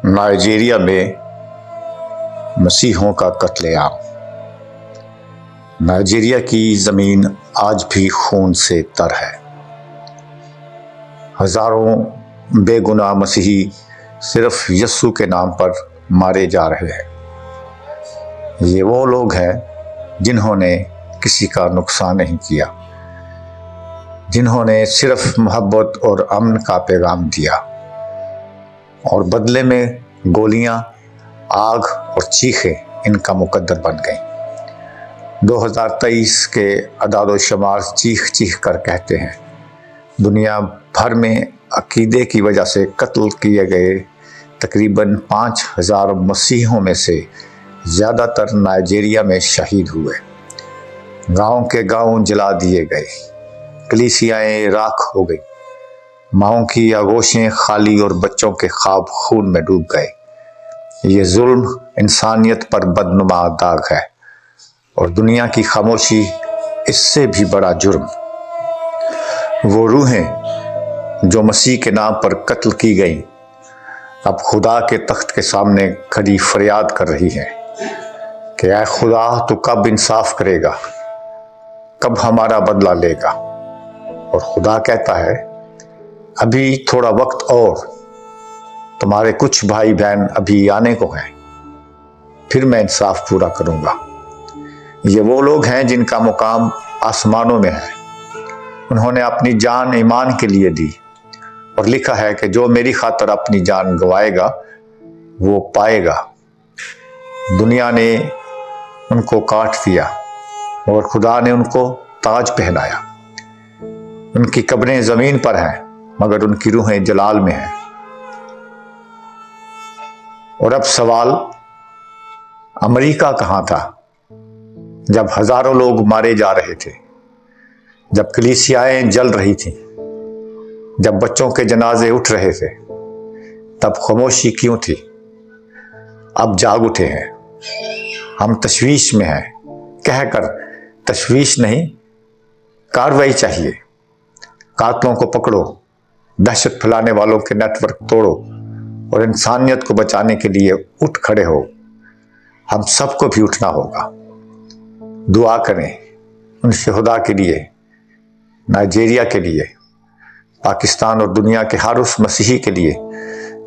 Nigeria में मसीहों का कत्लेआम। Nigeria की ज़मीन आज भी खून से तर है। हज़ारों बेगुनाह मसीही सिर्फ यस्सु के नाम पर मारे जा रहे हैं। ये वो लोग हैं जिन्होंने किसी का नुकसान नहीं किया, जिन्होंने सिर्फ मोहब्बत और अमन का पैगाम दिया, और बदले में गोलियां, आग और चीखें इनका मुकद्दर बन गईं। 2023 के अदाद शुमार चीख चीख कर कहते हैं, दुनिया भर में अकीदे की वजह से कत्ल किए गए तकरीबन 5000 मसीहों में से ज़्यादातर नाइजीरिया में शहीद हुए। गांव के गांव जला दिए गए, कलीसियाएं राख हो गई, माँओं की आगोशें खाली और बच्चों के ख्वाब खून में डूब गए। ये जुल्म इंसानियत पर बदनुमा दाग है, और दुनिया की खामोशी इससे भी बड़ा जुर्म। वो रूहें जो मसीह के नाम पर कत्ल की गई, अब खुदा के तख्त के सामने खड़ी फरियाद कर रही हैं कि ऐ खुदा, तू कब इंसाफ करेगा, कब हमारा बदला लेगा। और खुदा कहता है, अभी थोड़ा वक्त और, तुम्हारे कुछ भाई बहन अभी आने को हैं, फिर मैं इंसाफ पूरा करूंगा। ये वो लोग हैं जिनका मुकाम आसमानों में है। उन्होंने अपनी जान ईमान के लिए दी, और लिखा है कि जो मेरी खातर अपनी जान गंवाएगा वो पाएगा। दुनिया ने उनको काट दिया और खुदा ने उनको ताज पहनाया। उनकी कब्रें जमीन पर हैं, मगर उनकी रूहें जलाल में हैं। और अब सवाल, अमेरिका कहां था जब हजारों लोग मारे जा रहे थे, जब कलीसियाएं जल रही थीं, जब बच्चों के जनाजे उठ रहे थे? तब खामोशी क्यों थी? अब जाग उठे हैं। हम तशवीश में हैं, कहकर तशवीश नहीं, कार्रवाई चाहिए। कातलों को पकड़ो, दहशत फैलाने वालों के नेटवर्क तोड़ो, और इंसानियत को बचाने के लिए उठ खड़े हो। हम सबको भी उठना होगा। दुआ करें उन शहदा के लिए, नाइजीरिया के लिए, पाकिस्तान और दुनिया के हर उस मसीही के लिए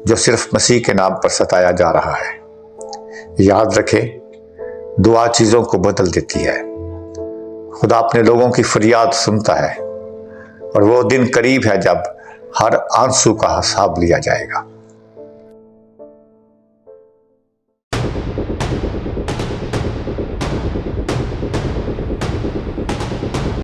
जो सिर्फ मसीह के नाम पर सताया जा रहा है। याद रखें, दुआ चीज़ों को बदल देती है। खुदा अपने लोगों की फरियाद सुनता है, और वो दिन करीब है जब हर आंसू का हिसाब लिया जाएगा।